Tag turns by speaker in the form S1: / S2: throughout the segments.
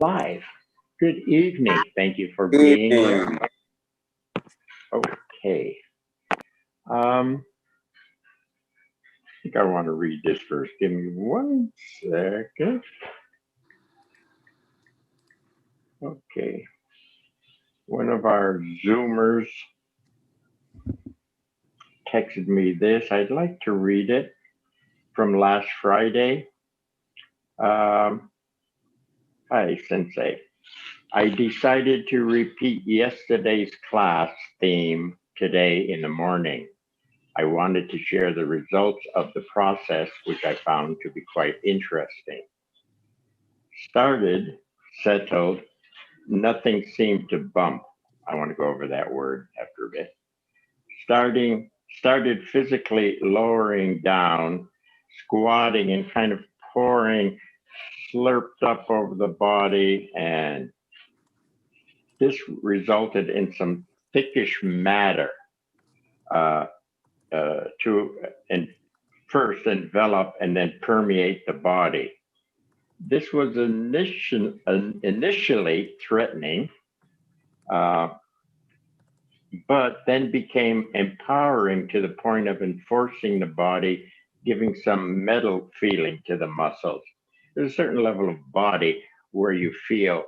S1: Live. Good evening. Thank you for
S2: Good
S1: being here.
S2: evening.
S1: Okay. I think I want to read this first. Give me 1 second. Okay. One of our Zoomers texted me this. I'd like to read it from last Friday. Hi, Sensei. I decided to repeat yesterday's class theme today in the morning. I wanted to share the results of the process, which I found to be quite interesting. Started, settled, nothing seemed to bump. I want to go over that word after a bit. Started physically lowering down, squatting and kind of pouring, slurped up over the body, and this resulted in some thickish matter to first envelop and then permeate the body. This was initially threatening, but then became empowering to the point of enforcing the body, giving some metal feeling to the muscles. There's a certain level of body where you feel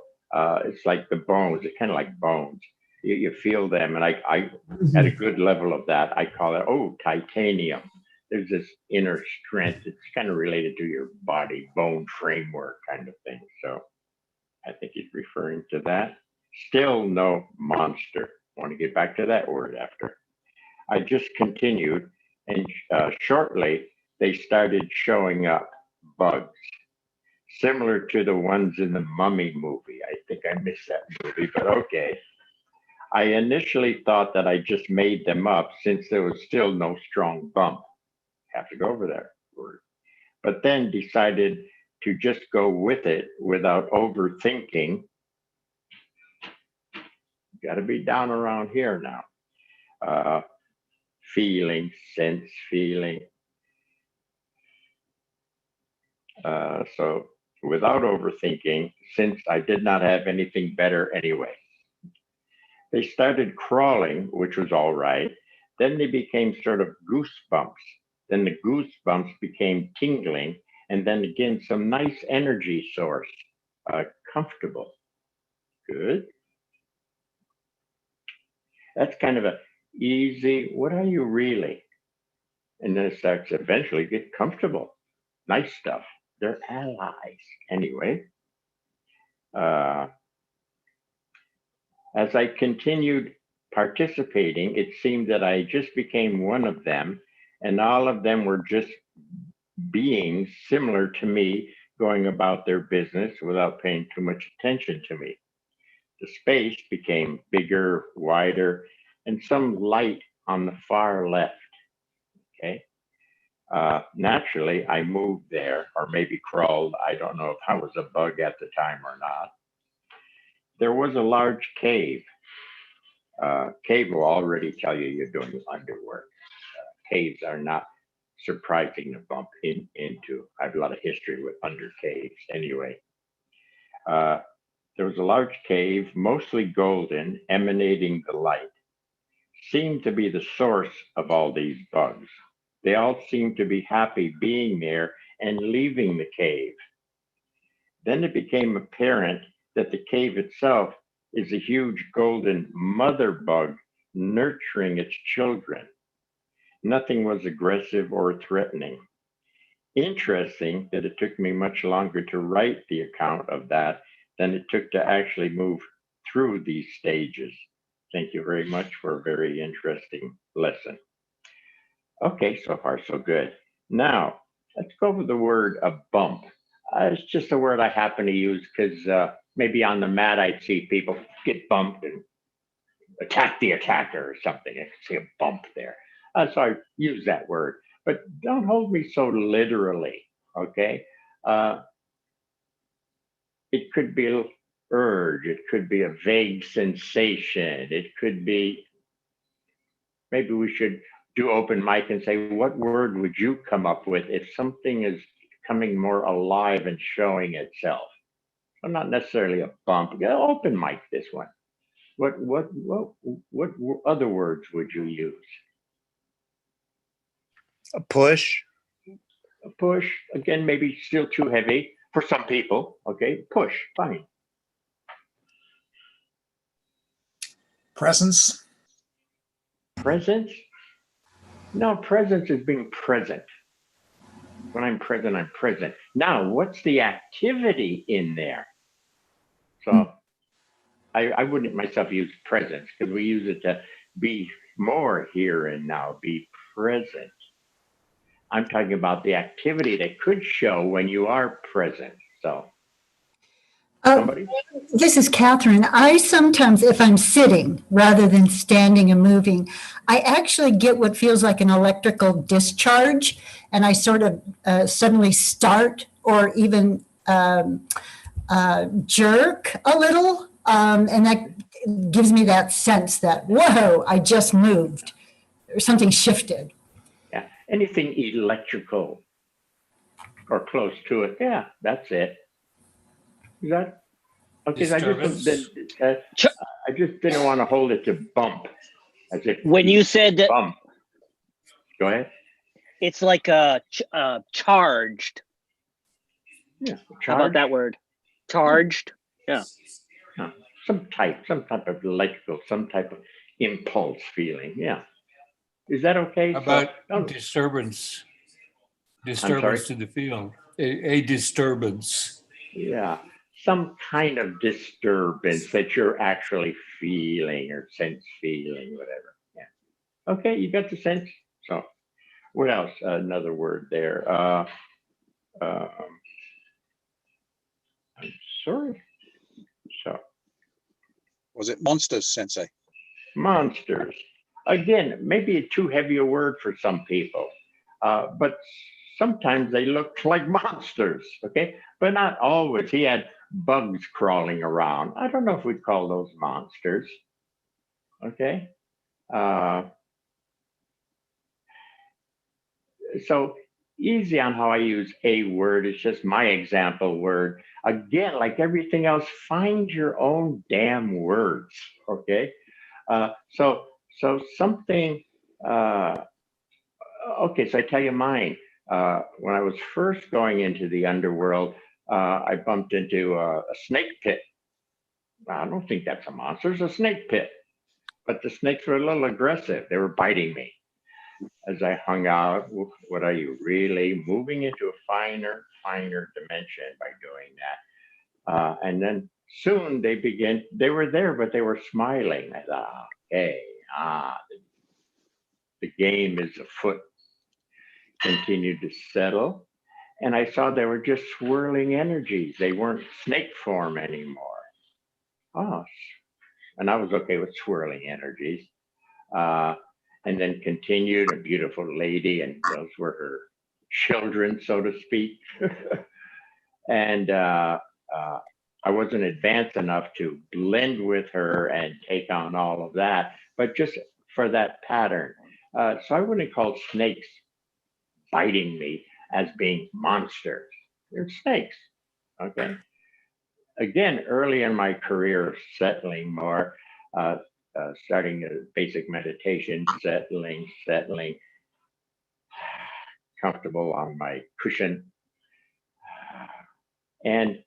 S1: it's like the bones, it's kind of like bones. You feel them, and I at a good level of that, I call it, titanium. There's this inner strength. It's kind of related to your body, bone framework kind of thing. So I think he's referring to that. Still no monster. I want to get back to that word after. I just continued, and shortly they started showing up, bugs, similar to the ones in the Mummy movie. I think I missed that movie, but okay. I initially thought that I just made them up since there was still no strong bump. Have to go over that word. But then decided to just go with it without overthinking. Got to be down around here now. Feeling, sense, feeling. So without overthinking, since I did not have anything better anyway. They started crawling, which was all right. Then they became sort of goosebumps. Then the goosebumps became tingling, and then again, some nice energy source, comfortable. Good. That's kind of a easy, what are you really? And then it starts eventually get comfortable. Nice stuff. They're allies. Anyway, as I continued participating, it seemed that I just became one of them, and all of them were just beings similar to me going about their business without paying too much attention to me. The space became bigger, wider, and some light on the far left. Okay. Naturally, I moved there, or maybe crawled. I don't know if I was a bug at the time or not. There was a large cave. Cave will already tell you you're doing underwork. Caves are not surprising to bump into. I have a lot of history with under caves. Anyway, there was a large cave, mostly golden, emanating the light. Seemed to be the source of all these bugs. They all seemed to be happy being there and leaving the cave. Then it became apparent that the cave itself is a huge golden mother bug nurturing its children. Nothing was aggressive or threatening. Interesting that it took me much longer to write the account of that than it took to actually move through these stages. Thank you very much for a very interesting lesson. Okay, so far so good. Now, let's go over the word a bump. It's just a word I happen to use because maybe on the mat I'd see people get bumped and attack the attacker or something. I could see a bump there. So I use that word, but don't hold me so literally, okay? It could be an urge, it could be a vague sensation, it could be, maybe we should do open mic and say, what word would you come up with if something is becoming more alive and showing itself? Well, not necessarily a bump. Yeah, open mic this one. What other words would you use?
S2: A push.
S1: A push, again, maybe still too heavy for some people. Okay, push, fine.
S3: Presence.
S1: Presence? No, presence is being present. When I'm present, I'm present. Now, what's the activity in there? So I wouldn't myself use presence because we use it to be more here and now, be present. I'm talking about the activity that could show when you are present. So, somebody?
S4: This is Catherine. I sometimes, if I'm sitting rather than standing and moving, I actually get what feels like an electrical discharge, and I sort of suddenly start or even jerk a little, and that gives me that sense that, whoa, I just moved, or something shifted.
S1: Yeah, anything electrical or close to it. Yeah, that's it. Is that okay? I just didn't want to hold it to bump, as if
S5: When you said that,
S1: bump. Go ahead.
S5: it's like a charged.
S1: Yeah,
S5: How about that word? Charged. Yeah.
S1: Huh. Some type of electrical, some type of impulse feeling. Yeah. Is that okay?
S6: About disturbance to the field, a disturbance.
S1: Yeah, some kind of disturbance that you're actually feeling or sense feeling, whatever. Yeah. Okay, you got the sense. So, what else? Another word there. I'm sorry. So,
S2: Was it monsters, Sensei?
S1: monsters. Again, maybe too heavy a word for some people, but sometimes they look like monsters, okay? But not always. He had bugs crawling around. I don't know if we'd call those monsters, okay? So easy on how I use a word. It's just my example word. Again, like everything else, find your own damn words, okay? So something, okay, so I tell you mine. When I was first going into the underworld, I bumped into a snake pit. I don't think that's a monster, it's a snake pit. But the snakes were a little aggressive. They were biting me. As I hung out, what are you really moving into a finer dimension by doing that? And then soon they were there, but they were smiling. I thought, okay, the game is afoot. Continued to settle. And I saw they were just swirling energies. They weren't snake form anymore. Oh, and I was okay with swirling energies. And then continued, a beautiful lady, and those were her children, so to speak. And I wasn't advanced enough to blend with her and take on all of that, but just for that pattern. So I wouldn't call snakes biting me as being monsters. They're snakes, okay? Again, early in my career, settling more, starting a basic meditation, settling, comfortable on my cushion. And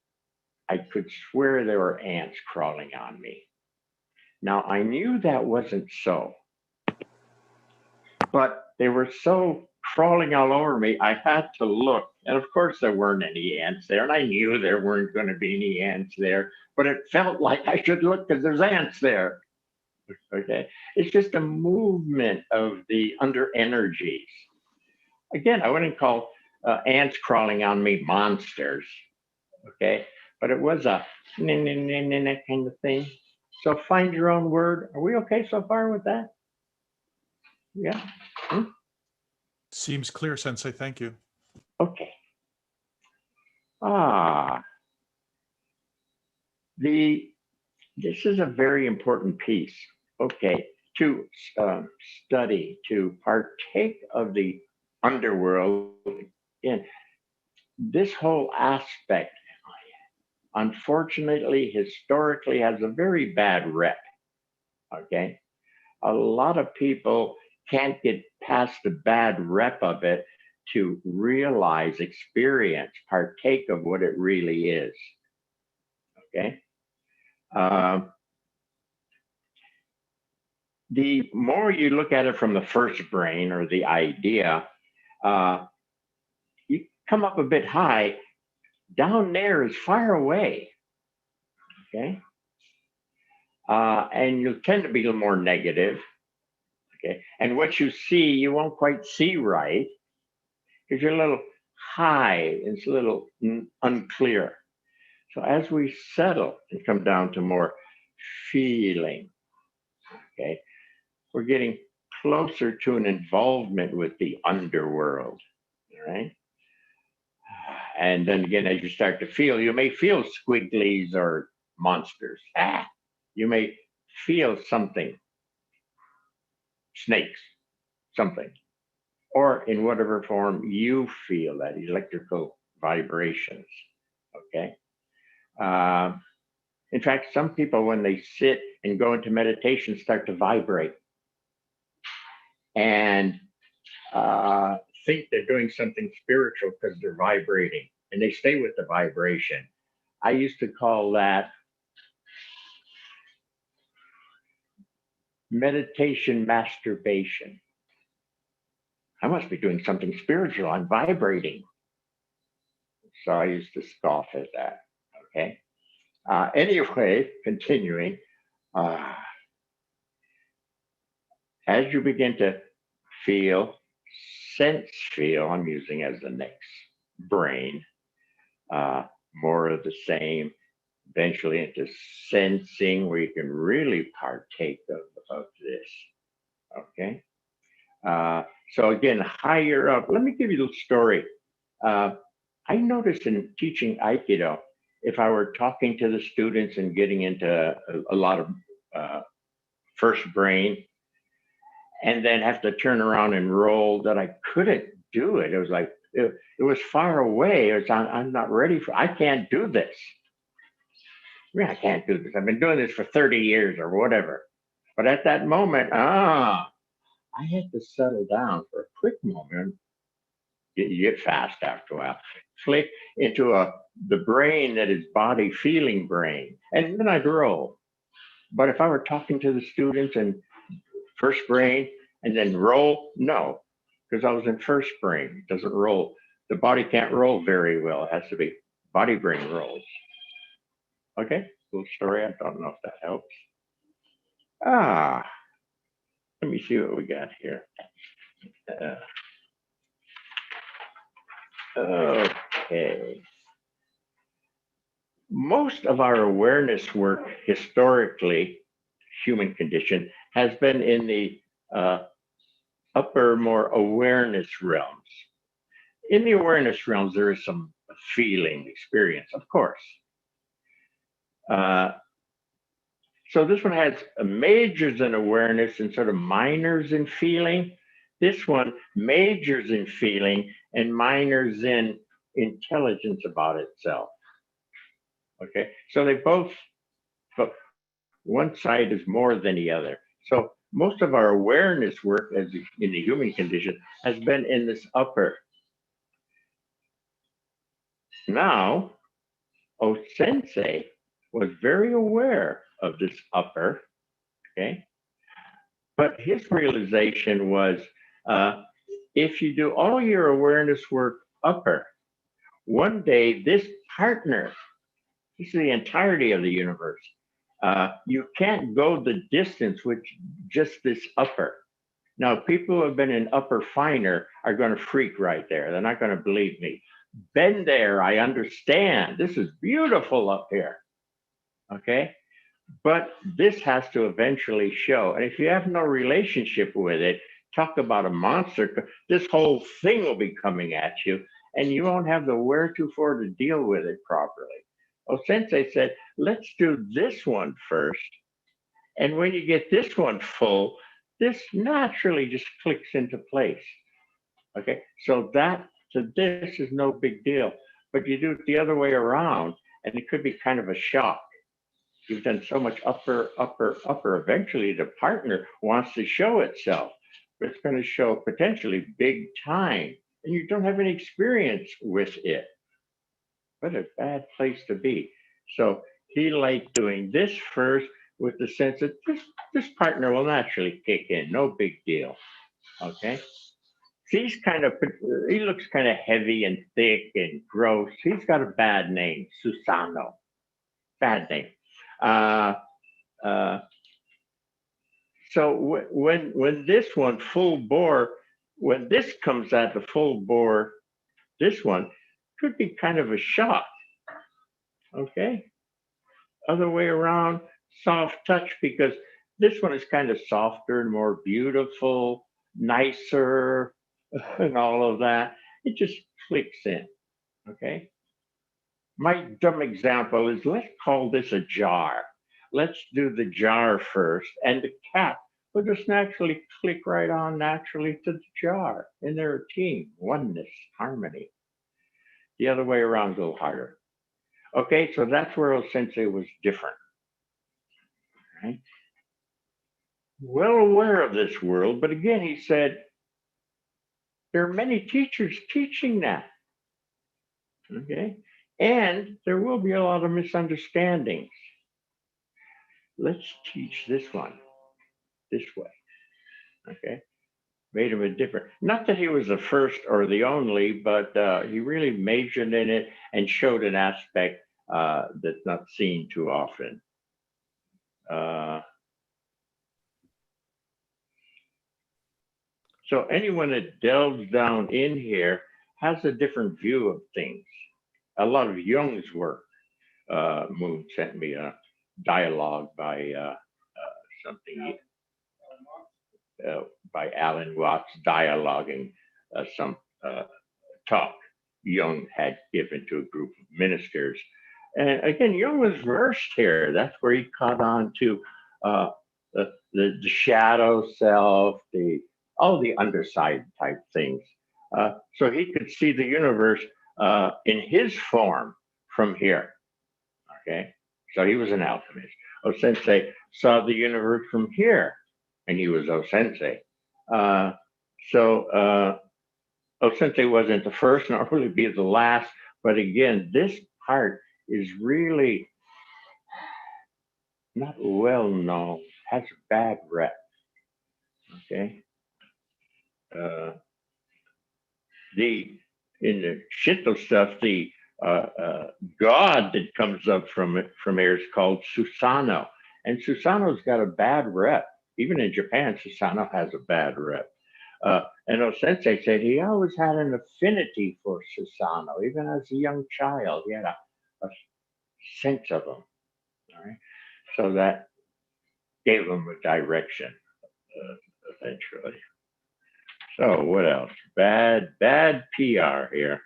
S1: I could swear there were ants crawling on me. Now, I knew that wasn't so, but they were so crawling all over me, I had to look. And of course, there weren't any ants there. And I knew there weren't going to be any ants there, but it felt like I should look because there's ants there. Okay. It's just a movement of the under energies. Again, I wouldn't call ants crawling on me monsters. Okay. But it was a kind of thing. So find your own word. Are we okay so far with that? Yeah.
S3: Seems clear, Sensei. Thank you.
S1: Okay. This is a very important piece. Okay, to study, to partake of the underworld, in this whole aspect unfortunately, historically has a very bad rep. Okay. A lot of people can't get past the bad rep of it to realize, experience, partake of what it really is. Okay. The more you look at it from the first brain or the idea, you come up a bit high. Down there is far away. Okay. And you tend to be a little more negative. Okay. And what you see, you won't quite see right because you're a little high. It's a little unclear. So as we settle and come down to more feeling, okay, we're getting closer to an involvement with the underworld, right? And then again, as you start to feel, you may feel squigglies or monsters. You may feel something, snakes, something, or in whatever form you feel that electrical vibrations, okay? In fact, some people, when they sit and go into meditation, start to vibrate and think they're doing something spiritual because they're vibrating, and they stay with the vibration. I used to call that meditation masturbation. I must be doing something spiritual. I'm vibrating. So I used to scoff at that. Okay. Anyway, continuing, as you begin to feel, sense, feel, I'm using as the next brain, more of the same, eventually into sensing where you can really partake of this. Okay. So again, higher up, let me give you a little story. I noticed in teaching Aikido, if I were talking to the students and getting into a lot of first brain, and then have to turn around and roll, that I couldn't do it. It was like, it was far away. It was, I'm not ready for, I can't do this. I can't do this. I've been doing this for 30 years or whatever. But at that moment, I had to settle down for a quick moment. You get fast after a while. Click into the brain that is body feeling brain. And then I'd roll. But if I were talking to the students and first brain and then roll, no, because I was in first brain. It doesn't roll. The body can't roll very well. It has to be body brain rolls. Okay, little story. I don't know if that helps. Let me see what we got here. Okay. Most of our awareness work historically, human condition, has been in the upper, more awareness realms. In the awareness realms, there is some feeling experience, of course. So this one has majors in awareness and sort of minors in feeling. This one majors in feeling and minors in intelligence about itself. Okay, so they both, but one side is more than the other. So most of our awareness work as in the human condition has been in this upper. Now, OSensei was very aware of this upper, okay? But his realization was, if you do all your awareness work upper, one day this partner, this is the entirety of the universe, you can't go the distance with just this upper. Now, people who have been in upper finer are going to freak right there. They're not going to believe me. Been there, I understand. This is beautiful up here. Okay? But this has to eventually show. And if you have no relationship with it, talk about a monster, this whole thing will be coming at you, and you won't have the wherefore to deal with it properly. OSensei said, let's do this one first. And when you get this one full, this naturally just clicks into place. Okay, so that to this is no big deal. But you do it the other way around, and it could be kind of a shock. You've done so much upper. Eventually, the partner wants to show itself, but it's going to show potentially big time, and you don't have any experience with it. What a bad place to be. So he liked doing this first with the sense that this partner will naturally kick in, no big deal. Okay. He looks kind of heavy and thick and gross. He's got a bad name, Susano. Bad name. So when this one full bore, when this comes at the full bore, this one could be kind of a shock. Okay. Other way around, soft touch, because this one is kind of softer and more beautiful, nicer, and all of that. It just clicks in. Okay. My dumb example is, let's call this a jar. Let's do the jar first, and the cap will just naturally click right on naturally to the jar. And they're a team, oneness, harmony. The other way around, a little harder. Okay, so that's where OSensei was different. Right? Well aware of this world, but again, he said, there are many teachers teaching that. Okay, and there will be a lot of misunderstandings. Let's teach this one this way. Okay, made him a different. Not that he was the first or the only, but he really majored in it and showed an aspect that's not seen too often. So anyone that delves down in here has a different view of things. A lot of Jung's work. Moon sent me a dialogue by by Alan Watts dialoguing some talk Jung had given to a group of ministers. And again, Jung was versed here. That's where he caught on to the shadow self, all the underside type things. So he could see the universe in his form from here. Okay, so he was an alchemist. OSensei saw the universe from here, and he was OSensei. So OSensei wasn't the first, nor will he be the last. But again, this part is really not well known, has a bad rep. Okay. In the Shinto stuff, the god that comes up from here is called Susano, and Susano's got a bad rep. Even in Japan, Susano has a bad rep. And OSensei said he always had an affinity for Susano, even as a young child. He had a sense of him. All right, so that gave him a direction eventually. So what else? Bad PR here.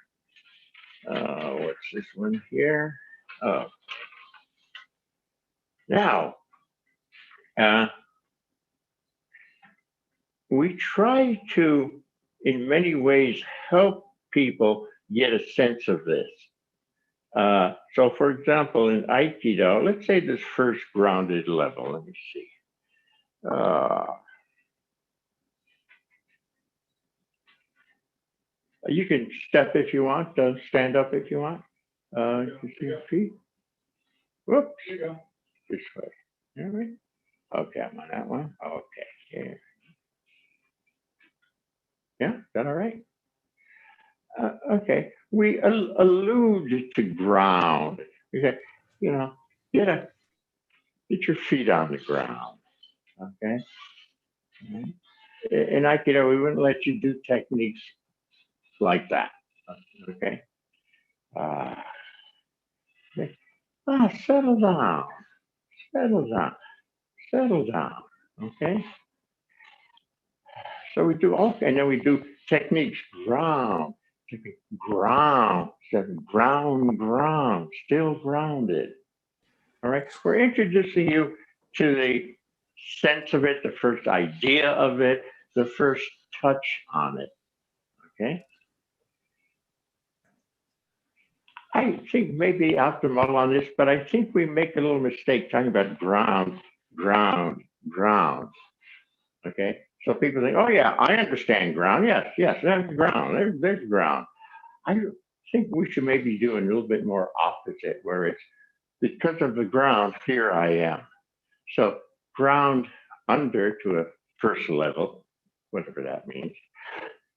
S1: What's this one here? Oh. Now, we try to, in many ways, help people get a sense of this. So for example, in Aikido, let's say this first grounded level, let me see. You can step if you want, stand up if you want. You can see your feet. Whoops. This way. All right. Okay, I'm on that one. Okay. Yeah. Yeah, is that all right? Okay. We allude to ground. We say, get your feet on the ground. Okay. In Aikido, we wouldn't let you do techniques like that. Okay. Settle down. Settle down. Settle down. Okay. So we do and then we do techniques. Ground. Ground. Ground. Still grounded. All right. We're introducing you to the sense of it, the first idea of it, the first touch on it. Okay. I think maybe optimal on this, but I think we make a little mistake talking about ground, ground. Okay. So people think, oh yeah, I understand ground. Yes, there's ground. There's ground. I think we should maybe do a little bit more opposite, where it's because of the ground, here I am. So ground under to a first level, whatever that means.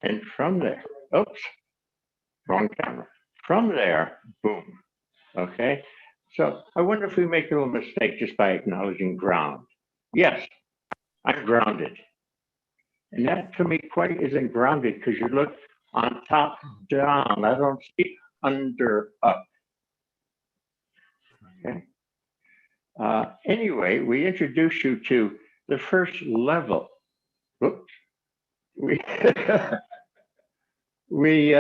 S1: And from there, oops, wrong camera. From there, boom. Okay. So I wonder if we make a little mistake just by acknowledging ground. Yes, I'm grounded. And that to me quite isn't grounded because you look on top down. I don't see under up. Okay. Anyway, we introduce you to the first level. Whoops. We we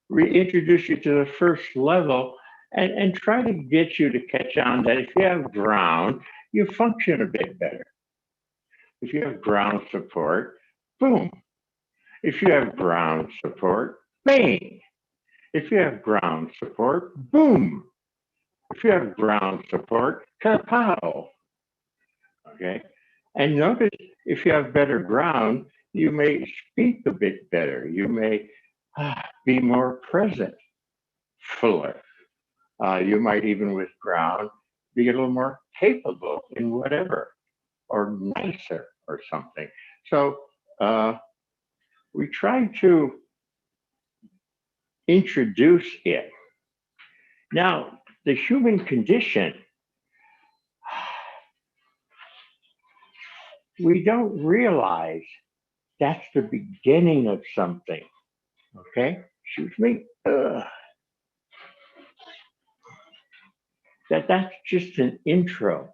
S1: we introduce you to the first level and try to get you to catch on that if you have ground, you function a bit better. If you have ground support, boom. If you have ground support, bang. If you have ground support, boom. If you have ground support, kapow. Okay. And notice if you have better ground, you may speak a bit better. You may be more present, fuller. You might even with ground be a little more capable in whatever, or nicer or something. So we try to introduce it. Now, the human condition, we don't realize that's the beginning of something. Okay? Excuse me. That's just an intro.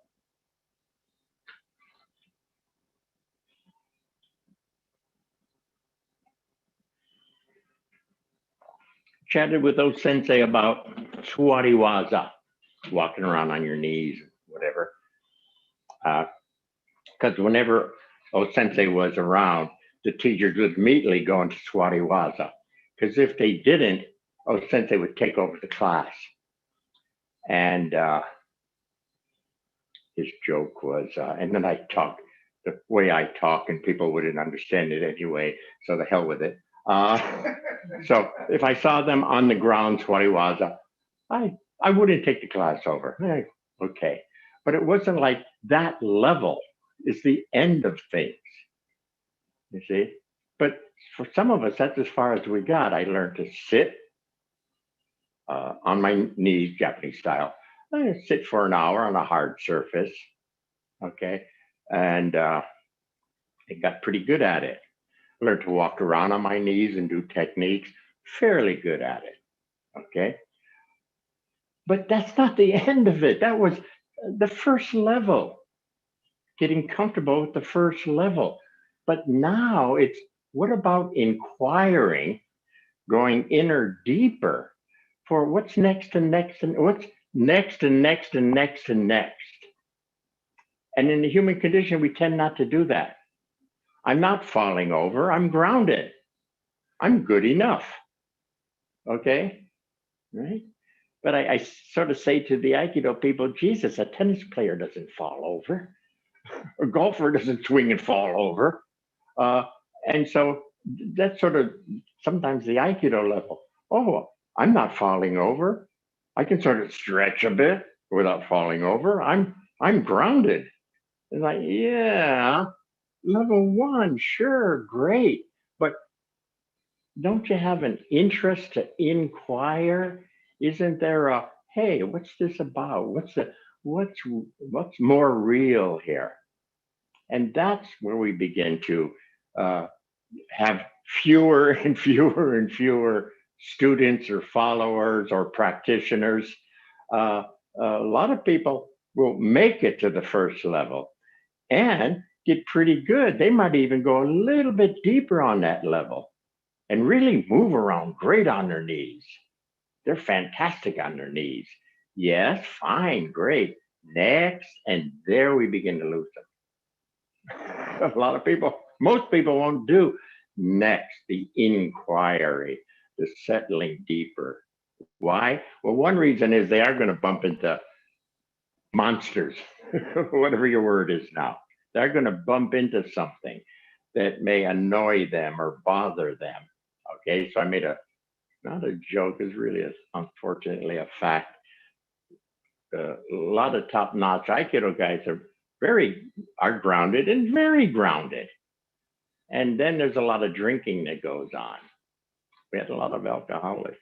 S1: Chatted with OSensei about Swadiwaza, walking around on your knees, whatever. Because whenever OSensei was around, the teachers would immediately go into Swadiwaza. Because if they didn't, OSensei would take over the class. And his joke was, and then I talk the way I talk, and people wouldn't understand it anyway, so the hell with it. So if I saw them on the ground, Swadiwaza, I wouldn't take the class over. Okay. But it wasn't like that level is the end of things, you see? But for some of us, that's as far as we got. I learned to sit on my knees, Japanese style. I sit for an hour on a hard surface, okay? And I got pretty good at it. Learned to walk around on my knees and do techniques, fairly good at it, okay? But that's not the end of it. That was the first level, getting comfortable with the first level. But now it's, what about inquiring, going inner deeper for what's next and next and what's next and next and next and next. And in the human condition, we tend not to do that. I'm not falling over, I'm grounded. I'm good enough, okay, right? But I sort of say to the Aikido people, Jesus, a tennis player doesn't fall over. A golfer doesn't swing and fall over. And so that's sort of sometimes the Aikido level. Oh, I'm not falling over. I can sort of stretch a bit without falling over. I'm grounded. It's like, yeah, level one, sure, great. But don't you have an interest to inquire? Isn't there a, hey, what's this about? What's more real here? And that's where we begin to have fewer and fewer and fewer students or followers or practitioners. A lot of people will make it to the first level and get pretty good. They might even go a little bit deeper on that level and really move around great on their knees. They're fantastic on their knees. Yes, fine, great. Next, and there we begin to lose them. A lot of people, most people won't do next, the inquiry, the settling deeper. Why? Well, one reason is they are going to bump into monsters, whatever your word is now. They're going to bump into something that may annoy them or bother them. Okay, so I made not a joke, it's really, unfortunately, a fact. A lot of top-notch Aikido guys are grounded and very grounded. And then there's a lot of drinking that goes on. We had a lot of alcoholics.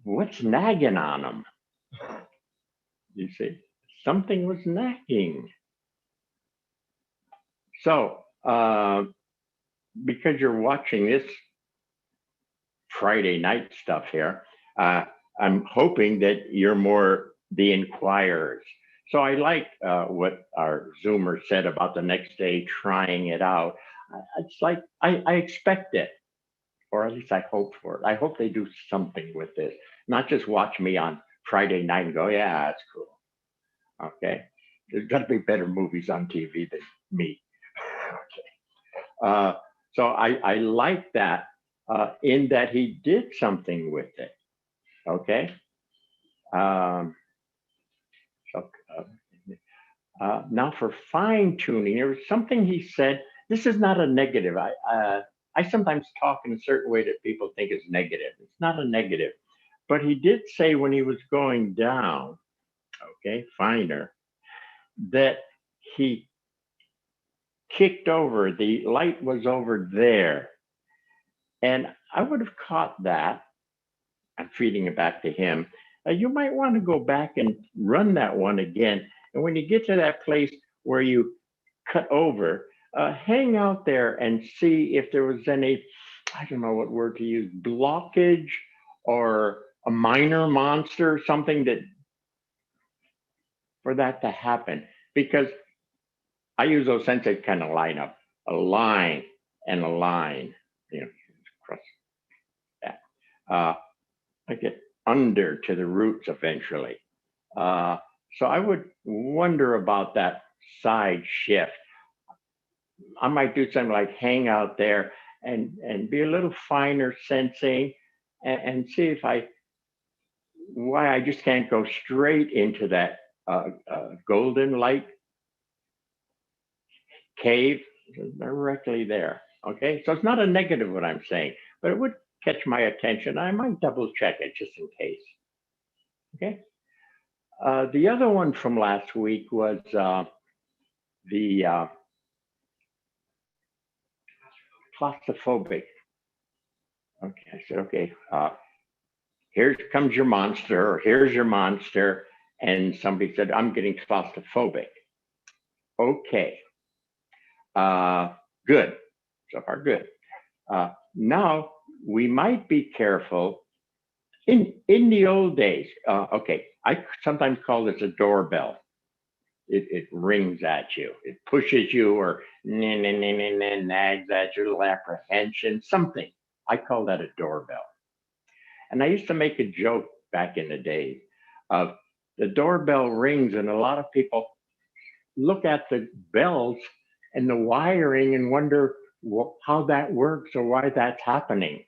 S1: What's nagging on them? You see, something was nagging. So, because you're watching this Friday night stuff here, I'm hoping that you're more the inquirers. So I like what our Zoomer said about the next day trying it out. It's like I expect it, or at least I hope for it. I hope they do something with this, not just watch me on Friday night and go, yeah, that's cool. Okay, there's got to be better movies on TV than me. Okay, so I like that in that he did something with it. Okay. Now for fine tuning, there was something he said. This is not a negative. I sometimes talk in a certain way that people think is negative. It's not a negative, but he did say when he was going down, okay, finer, that he kicked over. The light was over there, and I would have caught that. I'm feeding it back to him. You might want to go back and run that one again. And when you get to that place where you cut over, hang out there and see if there was any, I don't know what word to use, blockage or a minor monster, something that for that to happen. Because I use OSensei kind of lineup, a line and a line, across that. I get under to the roots eventually. So I would wonder about that side shift. I might do something like hang out there and be a little finer sensing and see if why I just can't go straight into that golden light cave directly there. Okay, so it's not a negative what I'm saying, but it would catch my attention. I might double check it just in case. Okay. The other one from last week was the claustrophobic. Okay, I said, okay, here comes your monster, or here's your monster. And somebody said, I'm getting claustrophobic. Okay, good, so far good. Now we might be careful. In the old days, okay, I sometimes call this a doorbell. It rings at you, it pushes you, or nags at you, little apprehension, something. I call that a doorbell. And I used to make a joke back in the day of the doorbell rings, and a lot of people look at the bells and the wiring and wonder how that works or why that's happening.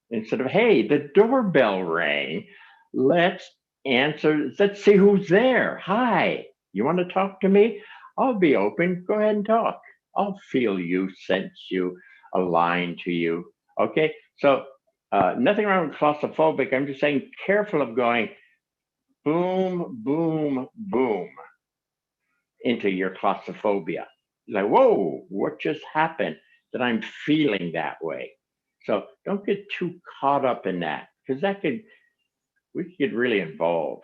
S1: Instead of, hey, the doorbell rang, let's answer, let's see who's there. Hi, you want to talk to me? I'll be open, go ahead and talk. I'll feel you, sense you, align to you. Okay, so nothing wrong with claustrophobic. I'm just saying careful of going boom, boom, boom into your claustrophobia. Like, whoa, what just happened that I'm feeling that way? So don't get too caught up in that, because we could get really involved.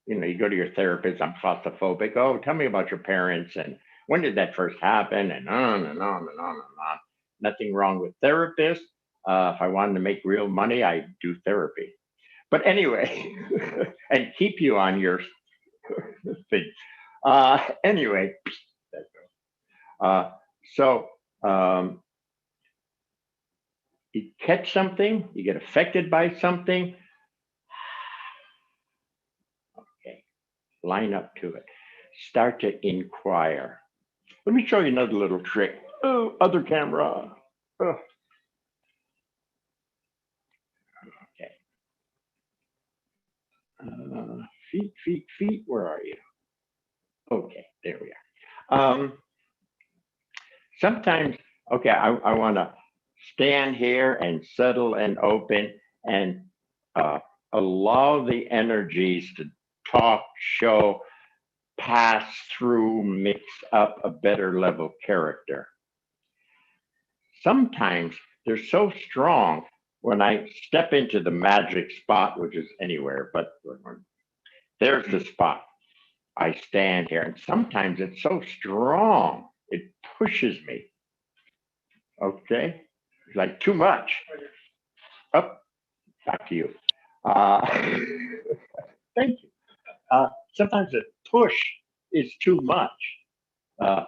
S1: You go to your therapist, I'm claustrophobic. Oh, tell me about your parents and when did that first happen, and on and on and on and on. Nothing wrong with therapists. If I wanted to make real money, I do therapy. But anyway, and keep you on your thing. Anyway, you catch something, you get affected by something. Okay, line up to it. Start to inquire. Let me show you another little trick. Oh, other camera. Oh. Okay. Feet, where are you? Okay, there we are. Sometimes, okay, I want to stand here and settle and open and allow the energies to talk, show, pass through, mix up a better level character. Sometimes they're so strong when I step into the magic spot, which is anywhere, but there's the spot. I stand here, and sometimes it's so strong, it pushes me. Okay, it's like too much. Up, back to you. Thank you. Sometimes the push is too much. Uh,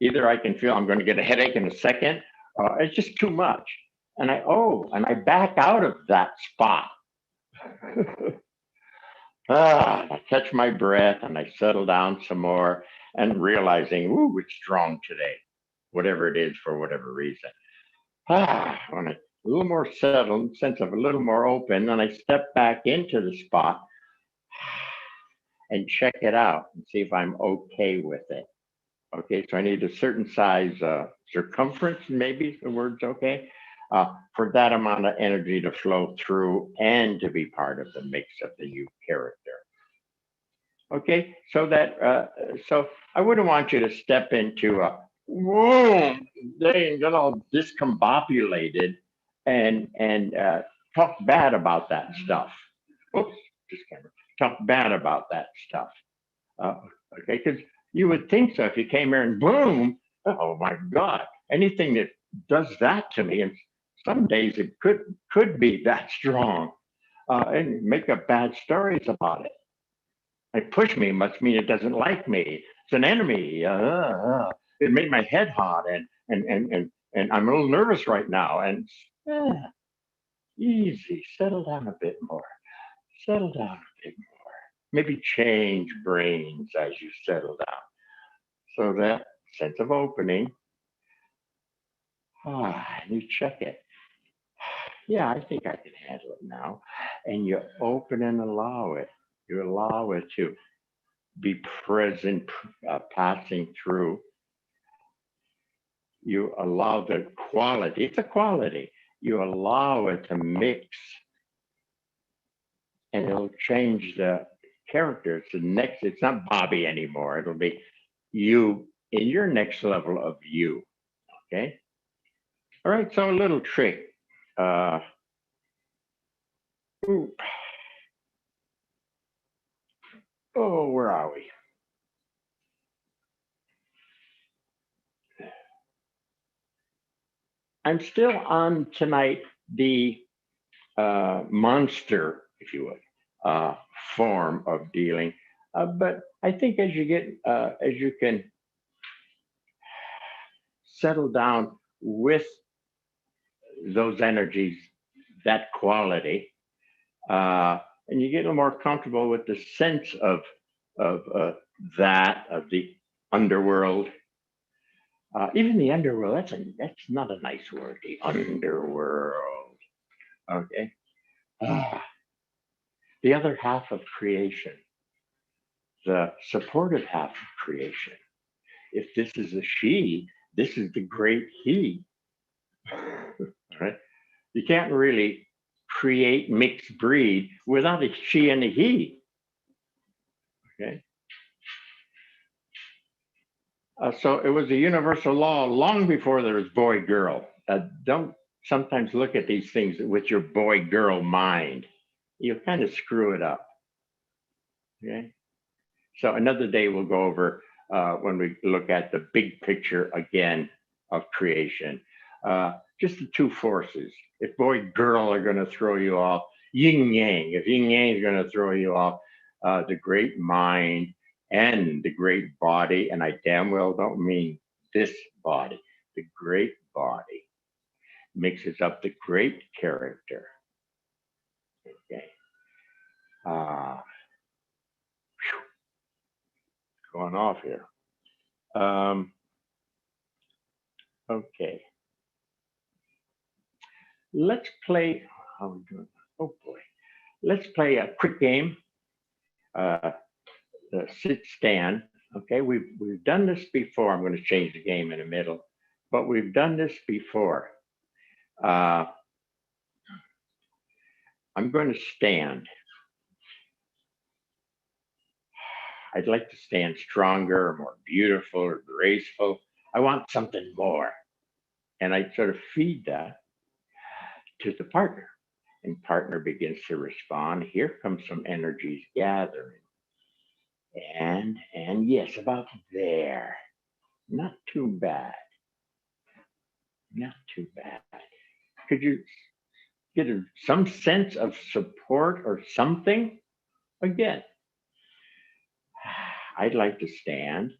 S1: Either I can feel I'm going to get a headache in a second, it's just too much. And I back out of that spot. I catch my breath and I settle down some more and realizing, ooh, it's strong today, whatever it is for whatever reason. When a little more settled, sense of a little more open, and I step back into the spot and check it out and see if I'm okay with it. Okay, so I need a certain size circumference, maybe the word's okay, for that amount of energy to flow through and to be part of the mix of the you character. Okay, so so I wouldn't want you to step into a whoa day and get all discombobulated and talk bad about that stuff. Oops, this camera. Talk bad about that stuff. Okay, because you would think so if you came here and boom, oh my God, anything that does that to me, and some days it could be that strong, and make up bad stories about it. It push me must mean it doesn't like me. It's an enemy. It made my head hot, and I'm a little nervous right now. And easy, settle down a bit more. Settle down a bit more. Maybe change brains as you settle down. So that sense of opening, you check it. Yeah, I think I can handle it now. And you open and allow it. You allow it to be present, passing through. You allow the quality, it's a quality. You allow it to mix and it'll change the character. It's not Bobby anymore. It'll be you in your next level of you. Okay. All right. So a little trick. Oh, where are we? I'm still on tonight the monster, if you would, form of dealing. But I think as you can settle down with those energies, that quality, and you get a little more comfortable with the sense of the underworld. Even the underworld, that's not a nice word, the underworld. Okay. The other half of creation, the supportive half of creation. If this is a she, this is the great he. Right? You can't really create mixed breed without a she and a he. Okay. So it was a universal law long before there was boy girl. Don't sometimes look at these things with your boy girl mind. You'll kind of screw it up. Okay. So another day we'll go over when we look at the big picture again of creation. Just the two forces. If boy girl are going to throw you off, yin yang. If yin yang is going to throw you off, the great mind and the great body, and I damn well don't mean this body, the great body mixes up the great character. Okay. Going off here. Okay. Let's play. How are we doing? Oh boy. Let's play a quick game. the sit stand. Okay, we've done this before. I'm going to change the game in the middle, but we've done this before. I'm going to stand. I'd like to stand stronger, more beautiful, or graceful. I want something more. And I sort of feed that to the partner. And partner begins to respond. Here comes some energies gathering. And yes, about there. Not too bad. Not too bad. Could you get some sense of support or something? Again, I'd like to stand.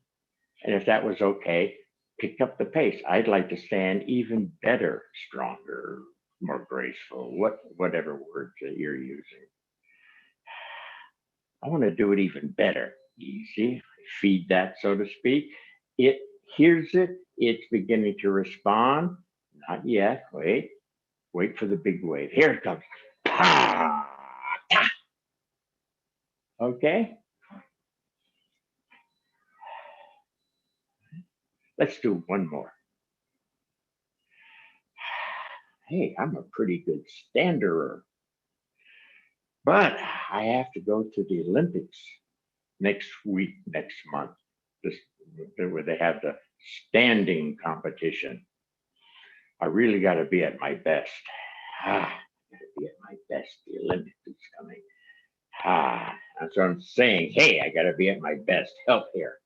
S1: And if that was okay, pick up the pace. I'd like to stand even better, stronger, more graceful, whatever words that you're using. I want to do it even better. Easy. Feed that, so to speak. It hears it. It's beginning to respond. Not yet. Wait. Wait for the big wave. Here it comes. Okay. Let's do one more. Hey, I'm a pretty good standerer. But I have to go to the Olympics next week, next month, where they have the standing competition. I really got to be at my best. I got to be at my best. The Olympics is coming. That's what I'm saying. Hey, I got to be at my best. Help here.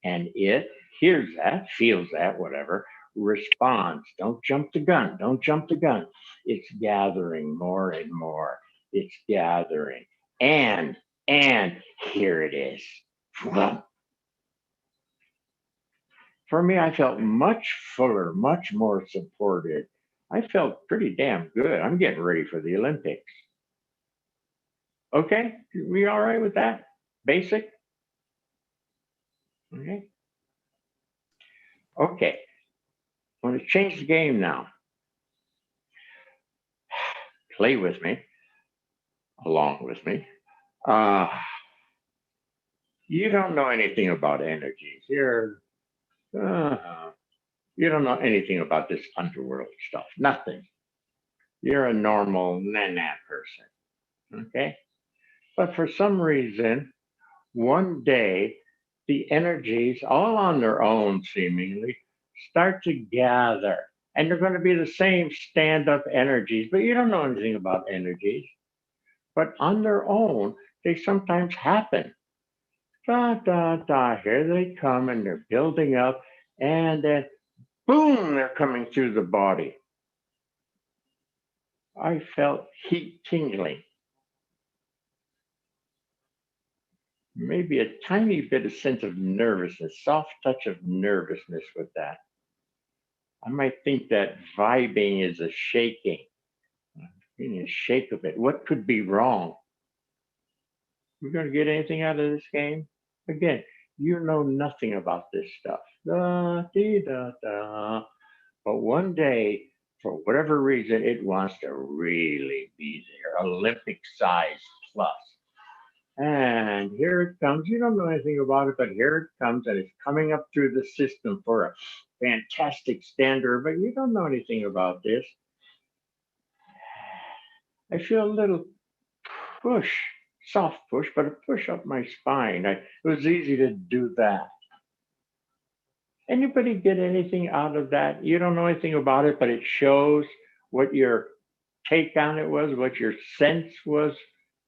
S1: And it hears that, feels that, whatever, responds. Don't jump the gun. Don't jump the gun. It's gathering more and more. It's gathering. And here it is. For me, I felt much fuller, much more supported. I felt pretty damn good. I'm getting ready for the Olympics. Okay, we all right with that? Basic? Okay. Okay, I'm going to change the game now. Play with me, along with me. You don't know anything about energies. You don't know anything about this underworld stuff. Nothing. You're a normal na-na person. Okay? But for some reason, one day, the energies, all on their own seemingly, start to gather. And they're going to be the same stand-up energies, but you don't know anything about energies. But on their own, they sometimes happen. Here they come and they're building up, and then boom, they're coming through the body. I felt heat tingling. Maybe a tiny bit of sense of nervousness, soft touch of nervousness with that. I might think that vibing is a shaking, a shake of it. What could be wrong? We're going to get anything out of this game? Again, you know nothing about this stuff. But one day, for whatever reason, it wants to really be there, Olympic size plus. And here it comes. You don't know anything about it, but here it comes, and it's coming up through the system for a fantastic stander, but you don't know anything about this. I feel a little push, soft push, but a push up my spine. It was easy to do that. Anybody get anything out of that? You don't know anything about it, but it shows what your take on it was, what your sense was,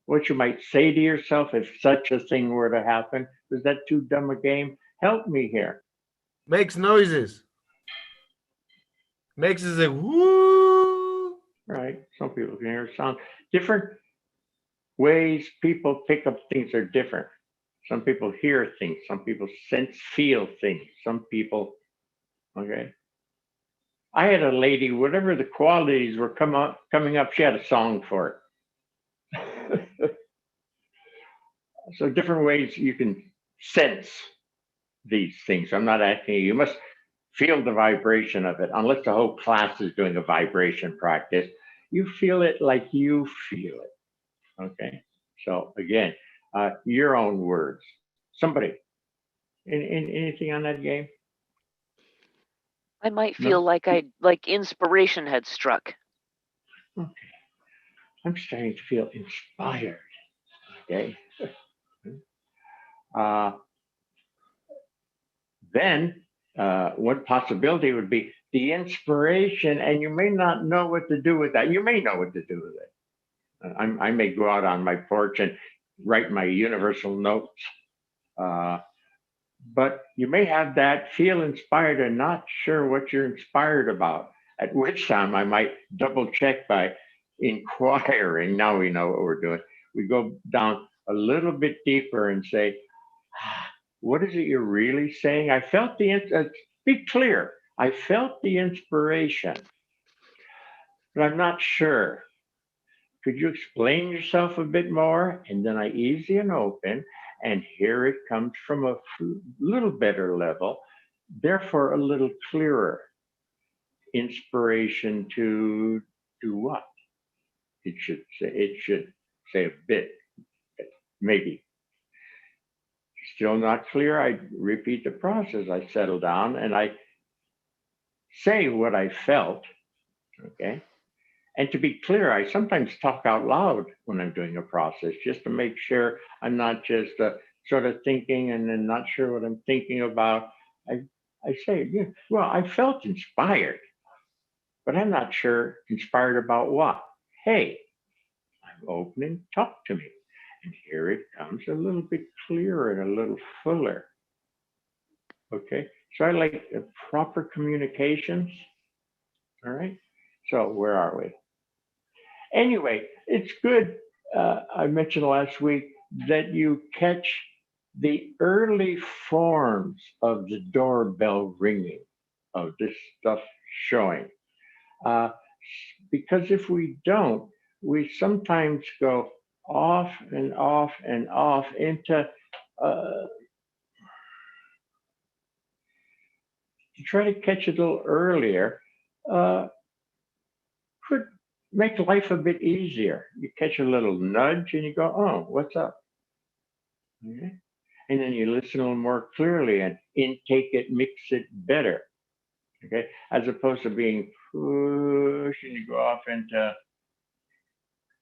S1: what you might say to yourself if such a thing were to happen. Was that too dumb a game? Help me here.
S3: Makes noises. Makes it like whoo.
S1: Right. Some people can hear sound. Different ways people pick up things are different. Some people hear things. Some people sense, feel things. Some people, okay. I had a lady, whatever the qualities were coming up, she had a song for it. So different ways you can sense these things. I'm not asking you must feel the vibration of it, unless the whole class is doing a vibration practice. You feel it like you feel it. Okay. So again, Your own words. Somebody. Anything on that game?
S7: I might
S1: No?
S7: feel like inspiration had struck.
S1: Okay. I'm starting to feel inspired. Okay. Then one possibility would be the inspiration, and you may not know what to do with that. You may know what to do with it. I may go out on my porch and write my universal notes. But you may have that, feel inspired and not sure what you're inspired about, at which time I might double check by inquiring. Now we know what we're doing. We go down a little bit deeper and say, what is it you're really saying? I felt be clear. I felt the inspiration, but I'm not sure. Could you explain yourself a bit more? And then I ease and open, and here it comes from a little better level, therefore a little clearer. Inspiration to do what? It should say a bit, maybe. Still not clear, I repeat the process. I settle down and I say what I felt, okay? And to be clear, I sometimes talk out loud when I'm doing a process just to make sure I'm not just sort of thinking and then not sure what I'm thinking about. I say, yeah, well, I felt inspired, but I'm not sure inspired about what. Hey, I'm opening, talk to me. And here it comes a little bit clearer and a little fuller. Okay, so I like proper communications. All right, so where are we? Anyway, it's good. I mentioned last week that you catch the early forms of the doorbell ringing, of this stuff showing. Because if we don't, we sometimes go off and off and off into to try to catch it a little earlier. Could make life a bit easier. You catch a little nudge and you go, oh, what's up? Okay. And then you listen a little more clearly and intake it, mix it better. Okay. As opposed to being pushed and you go off into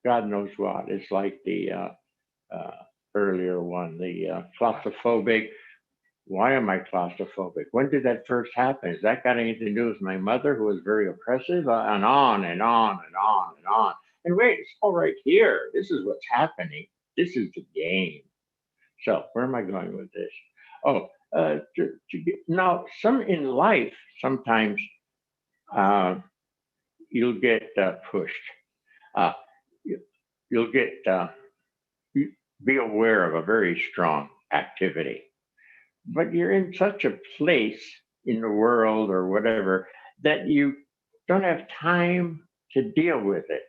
S1: God knows what. It's like the earlier one, the claustrophobic. Why am I claustrophobic? When did that first happen? Has that got anything to do with my mother who was very oppressive? And on and on and on and on. And wait, it's all right here. This is what's happening. This is the game. So where am I going with this? Oh, now some in life, sometimes you'll get pushed. You'll get, be aware of a very strong activity. But you're in such a place in the world or whatever that you don't have time to deal with it.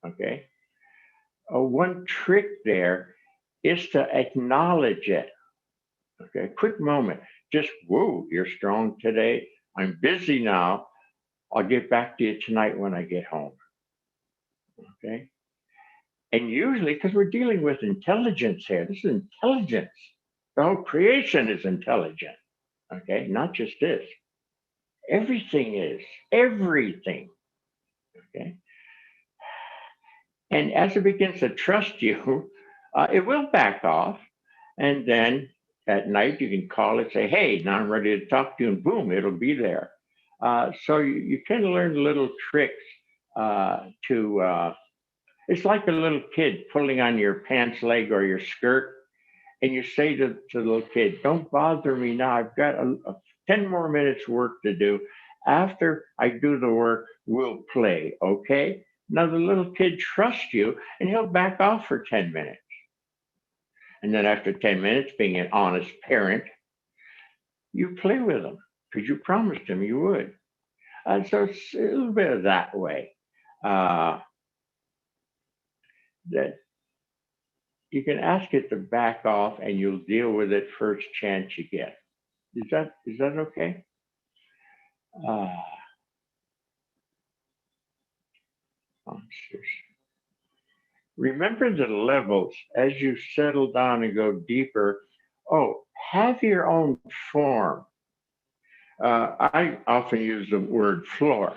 S1: Okay. One trick there is to acknowledge it. Okay. Quick moment. Just, whoa, you're strong today. I'm busy now. I'll get back to you tonight when I get home. Okay. And usually, because we're dealing with intelligence here, this is intelligence. The whole creation is intelligent, okay? Not just this. Everything is, everything, okay? And as it begins to trust you, it will back off. And then at night, you can call it, say, hey, now I'm ready to talk to you, and boom, it'll be there. So you can learn little tricks it's like a little kid pulling on your pants leg or your skirt. And you say to the little kid, don't bother me now. I've got 10 more minutes work to do. After I do the work, we'll play, okay? Now the little kid trusts you and he'll back off for 10 minutes. And then after 10 minutes, being an honest parent, you play with him because you promised him you would. So it's a little bit of that way. That you can ask it to back off and you'll deal with it first chance you get. Is that okay? Monsters. remember the levels as you settle down and go deeper. Oh, have your own form. I often use the word floor,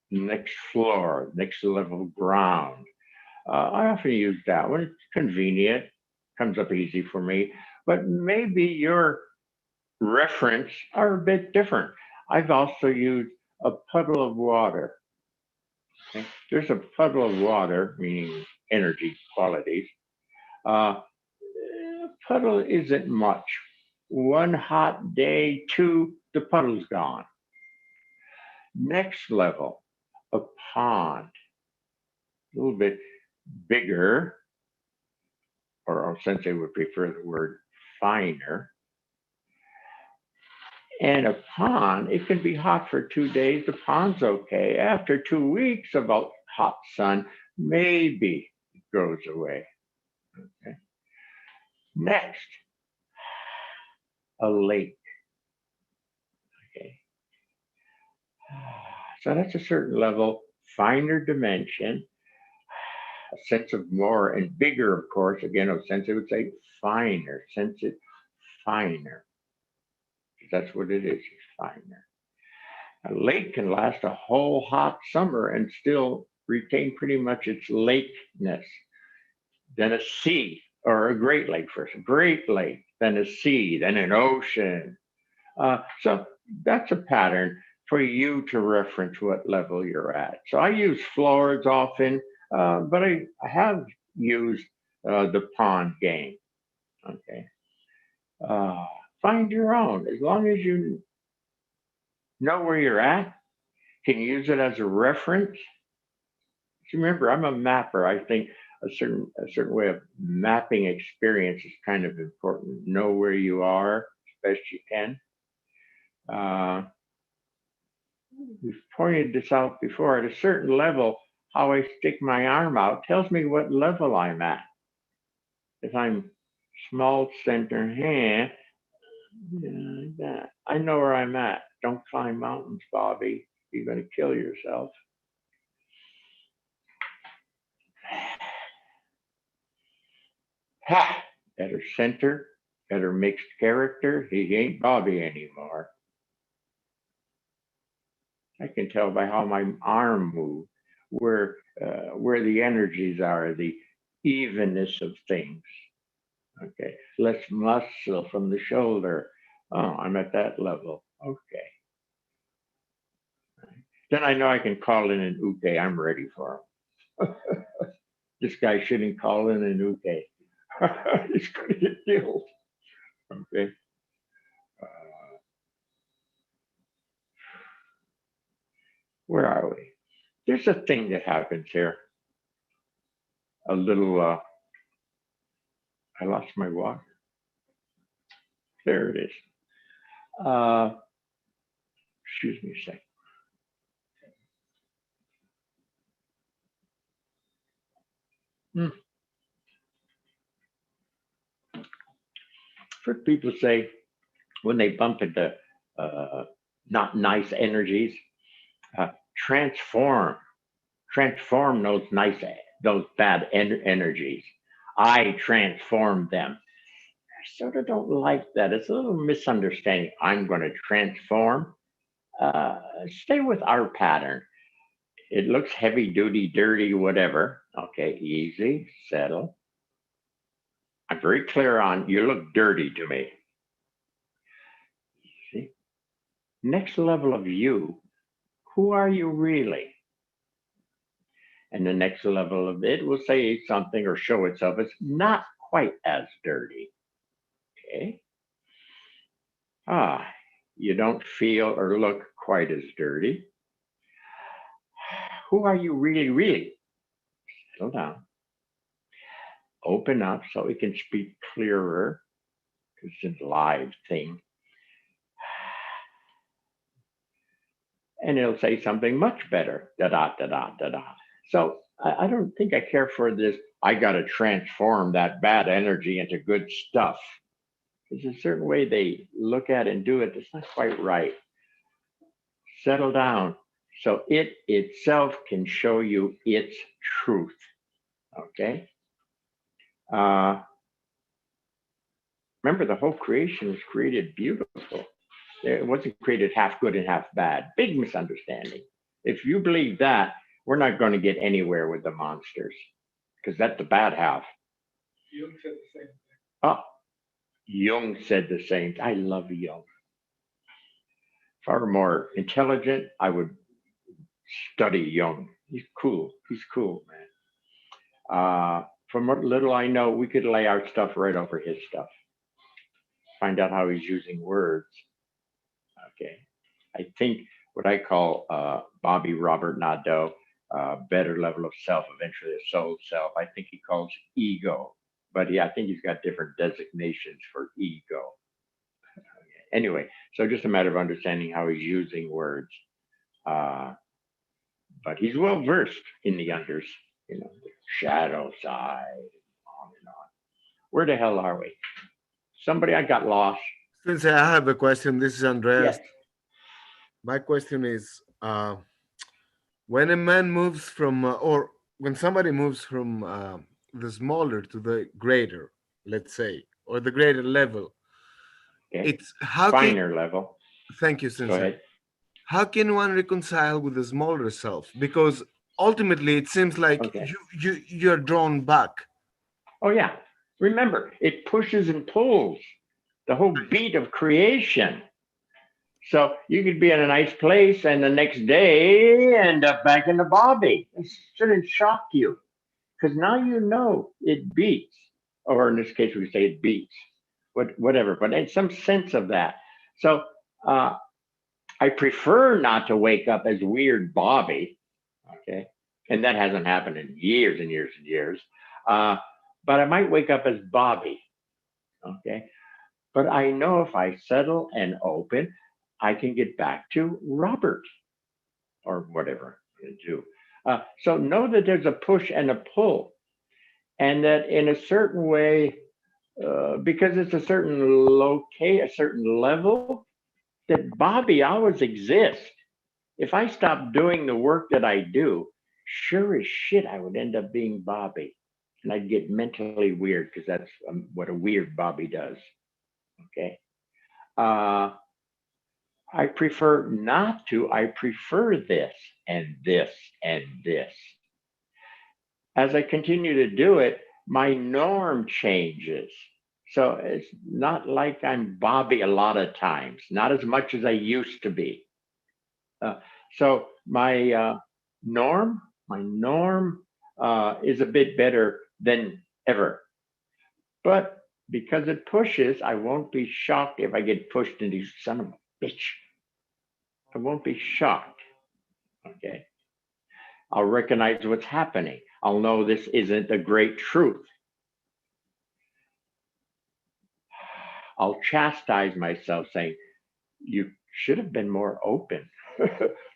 S1: next floor, next level ground. I often use that when it's convenient, comes up easy for me, but maybe your reference are a bit different. I've also used a puddle of water. Okay? There's a puddle of water, meaning energy qualities. Puddle isn't much. One hot day, two, the puddle's gone. Next level, a pond, a little bit bigger, or OSensei would prefer the word finer. And a pond, it can be hot for 2 days. The pond's okay. After 2 weeks of a hot sun, maybe it goes away. Okay. Next, a lake. Okay. So that's a certain level, finer dimension, a sense of more and bigger, of course. Again, OSensei would say finer, sense it finer. That's what it is, it's finer. A lake can last a whole hot summer and still retain pretty much its lakeness. Then a sea, or a Great Lake first, a Great Lake, then a sea, then an ocean. So that's a pattern for you to reference what level you're at. So I use floors often, but I have used the pond game. Okay. Find your own. As long as you know where you're at, can use it as a reference. Remember, I'm a mapper. I think a certain way of mapping experience is kind of important. Know where you are as best you can. We've pointed this out before. At a certain level, how I stick my arm out tells me what level I'm at. If I'm small center hand, like that, I know where I'm at. Don't climb mountains, Bobby. You're going to kill yourself. Ha! Better center, better mixed character. He ain't Bobby anymore. I can tell by how my arm moves, where the energies are, the evenness of things. Okay, less muscle from the shoulder. Oh, I'm at that level. Okay. Then I know I can call in an uke. I'm ready for him. This guy shouldn't call in an uke. He's going to get killed. Okay. Where are we? There's a thing that happens here. A little, I lost my water. There it is. Excuse me a second. For people say when they bump into not nice energies, transform those bad energies. I transform them. I sort of don't like that. It's a little misunderstanding. I'm going to transform. Stay with our pattern. It looks heavy duty, dirty, whatever. Okay, easy, settle. I'm very clear on you look dirty to me. See? Next level of you, who are you really? And the next level of it will say something or show itself as not quite as dirty. Okay. You don't feel or look quite as dirty. Who are you really, really? Settle down. Open up so we can speak clearer, because it's a live thing. And it'll say something much better. Da-da-da-da-da-da. So I don't think I care for this. I got to transform that bad energy into good stuff. There's a certain way they look at it and do it. It's not quite right. Settle down so it itself can show you its truth. Okay. Remember, the whole creation was created beautiful. It wasn't created half good and half bad. Big misunderstanding. If you believe that, we're not going to get anywhere with the monsters, because that's the bad half.
S8: Jung said the same thing.
S1: Oh, Jung said the same. I love Jung. Far more intelligent, I would study Jung. He's cool. He's cool, man. From what little I know, we could lay our stuff right over his stuff. Find out how he's using words. Okay. I think what I call Bobby Robert Nadeau, better level of self, eventually a soul self, I think he calls ego. But I think he's got different designations for ego. Anyway, so just a matter of understanding how he's using words. But he's well versed in the unders, the shadow side, on and on. Where the hell are we? Somebody, I got lost.
S3: Since I have a question, this is Andreas.
S1: Yes.
S3: My question is, when a man moves from, or when somebody moves from the smaller to the greater, let's say, or the greater level,
S1: Okay.
S3: it's how
S1: Finer level.
S3: Thank you,
S1: Go
S3: Sensei.
S1: ahead.
S3: How can one reconcile with the smaller self? Because ultimately, it seems like
S1: Okay.
S3: you're drawn back.
S1: Oh, yeah. Remember, it pushes and pulls the whole beat of creation. So you could be in a nice place and the next day end up back in the bobby. It shouldn't shock you, because now you know it beats, or in this case, we say it beats, whatever, but it's some sense of that. So I prefer not to wake up as weird Bobby, okay? And that hasn't happened in years and years and years. But I might wake up as Bobby, okay? But I know if I settle and open, I can get back to Robert or whatever I'm going to do. So know that there's a push and a pull, and that in a certain way, because it's a certain a certain level, that Bobby always exists. If I stopped doing the work that I do, sure as shit, I would end up being Bobby. And I'd get mentally weird, because that's what a weird Bobby does. Okay. I prefer not to. I prefer this and this and this. As I continue to do it, my norm changes. So it's not like I'm Bobby a lot of times, not as much as I used to be. So my norm is a bit better than ever. But because it pushes, I won't be shocked if I get pushed into son of a bitch. I won't be shocked. Okay. I'll recognize what's happening. I'll know this isn't the great truth. I'll chastise myself, saying, you should have been more open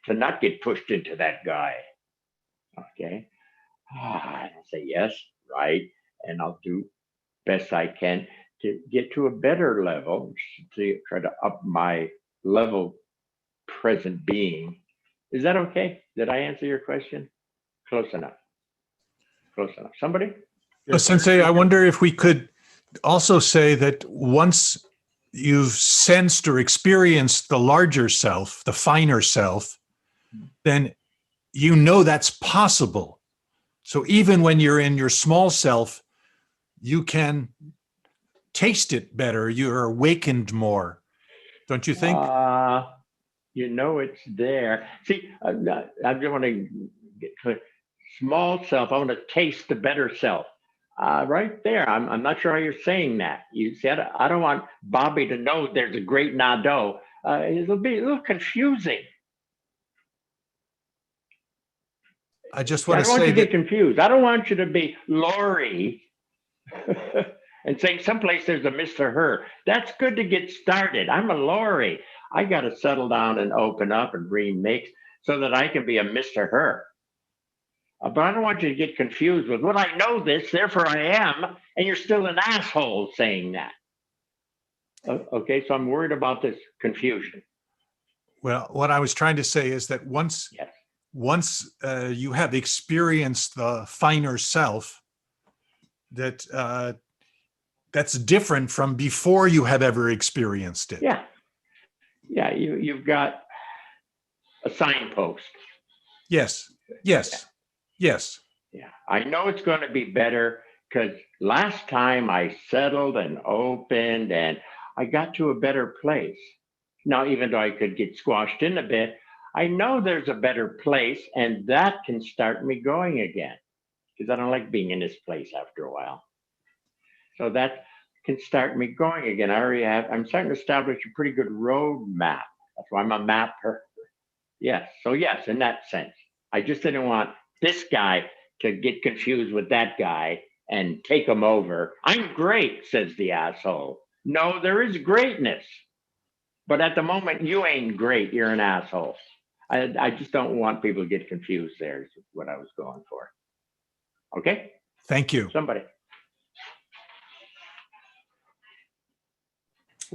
S1: to not get pushed into that guy. Okay. I'll say yes, right. And I'll do best I can to get to a better level, to try to up my level present being. Is that okay? Did I answer your question? Close enough. Close enough. Somebody?
S9: Well, Sensei, I wonder if we could also say that once you've sensed or experienced the larger self, the finer self, then you know that's possible. So even when you're in your small self, you can taste it better. You're awakened more. Don't you think?
S1: You know it's there. See, I just want to get clear. Small self, I want to taste the better self. Right there. I'm not sure how you're saying that. You said, I don't want Bobby to know there's a great Nadeau. It'll be a little confusing.
S9: I just want
S1: I
S9: to
S1: don't want
S9: say
S1: you to get
S9: that
S1: confused. I don't want you to be Lori and saying someplace there's a Mr. Her. That's good to get started. I'm a Lori. I got to settle down and open up and remix so that I can be a Mr. Her. But I don't want you to get confused with, well, I know this, therefore I am, and you're still an asshole saying that. Okay, so I'm worried about this confusion.
S9: well, what I was trying to say is that once
S1: Yes.
S9: you have experienced the finer self, that's different from before you have ever experienced it.
S1: Yeah. Yeah, you've got a signpost.
S9: Yes, yes, yes.
S1: Yeah, I know it's going to be better because last time I settled and opened and I got to a better place. Now, even though I could get squashed in a bit, I know there's a better place and that can start me going again because I don't like being in this place after a while. So that can start me going again. I'm starting to establish a pretty good road map. That's why I'm a mapper. Yes. So yes, in that sense, I just didn't want this guy to get confused with that guy and take him over. I'm great, says the asshole. No, there is greatness. But at the moment, you ain't great. You're an asshole. I just don't want people to get confused there is what I was going for. Okay?
S9: Thank you.
S1: Somebody.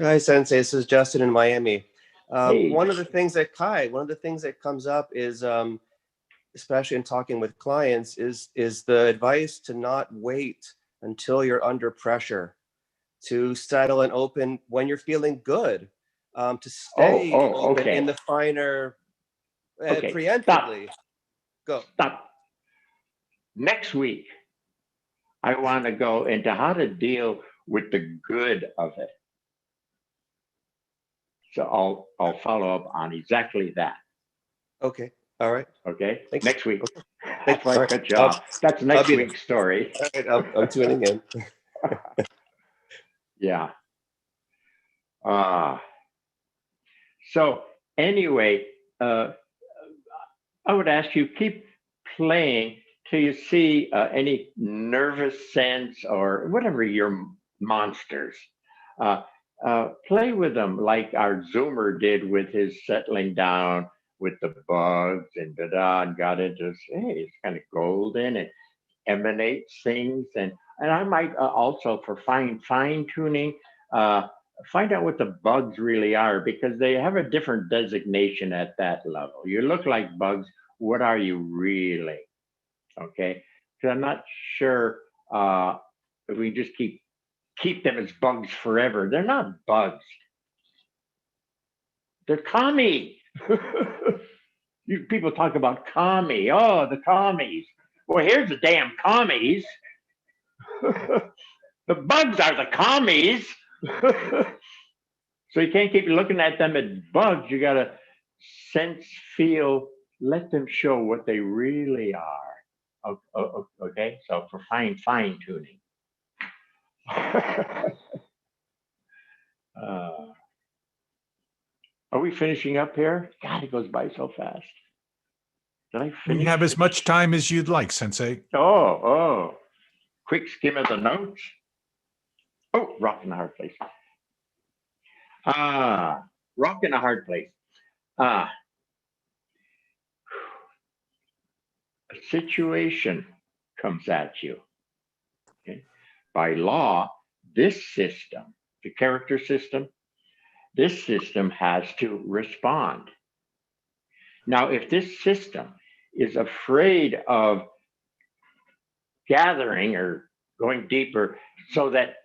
S10: Hi, Sensei. This is Justin in Miami.
S1: Hey.
S10: One of the things that comes up is, especially in talking with clients, is the advice to not wait until you're under pressure, to settle and open when you're feeling good, to stay open
S1: okay.
S10: in the finer,
S1: Okay,
S10: preemptively. Go.
S1: Stop. Next week, I want to go into how to deal with the good of it. So I'll follow up on exactly that.
S10: Okay. All right.
S1: Okay.
S10: Thanks.
S1: Next week.
S10: Okay.
S1: That's right.
S10: All right.
S1: Good job. That's next
S10: be
S1: week's story.
S10: All right. I'm tuning in.
S1: Yeah. So anyway, I would ask you keep playing till you see any nervous sense or whatever your monsters. Play with them like our Zoomer did with his settling down with the bugs and and got into hey, it's kind of golden and emanates things and I might also for fine tuning find out what the bugs really are because they have a different designation at that level. You look like bugs. What are you really? Okay, because I'm not sure if we just keep them as bugs forever. They're not bugs. They're kami. You people talk about kami. Oh, the commies. Well, here's the damn commies. The bugs are the commies. So you can't keep looking at them as bugs. You got to sense, feel, let them show what they really are. Okay, so for fine tuning. Are we finishing up here? God, it goes by so fast. Did I finish?
S9: We have as much time as you'd like, Sensei.
S1: Oh. Quick skim of the notes. Oh, rock in a hard place. Rock in a hard place. A situation comes at you. Okay? By law, this system, the character system, this system has to respond. Now, if this system is afraid of gathering or going deeper so that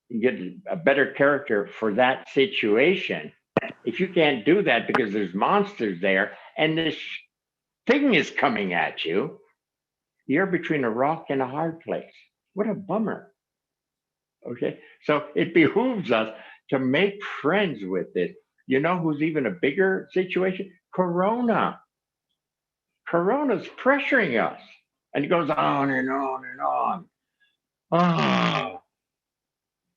S1: you get a better character for that situation, if you can't do that because there's monsters there and this thing is coming at you, you're between a rock and a hard place. What a bummer. Okay, so it behooves us to make friends with this. You know who's even a bigger situation? Corona. Corona's pressuring us. And it goes on and on and on.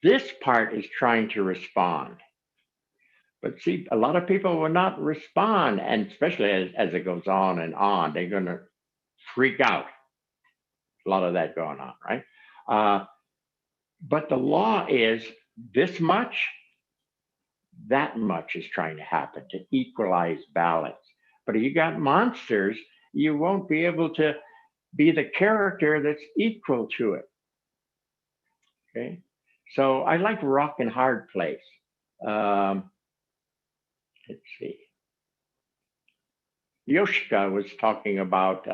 S1: This part is trying to respond. But see, a lot of people will not respond. And especially as it goes on and on, they're going to freak out. A lot of that going on, right? But the law is this much, that much is trying to happen to equalize balance. But if you got monsters, you won't be able to be the character that's equal to it. Okay, so I like rock and hard place. Let's see. Yoshika was talking about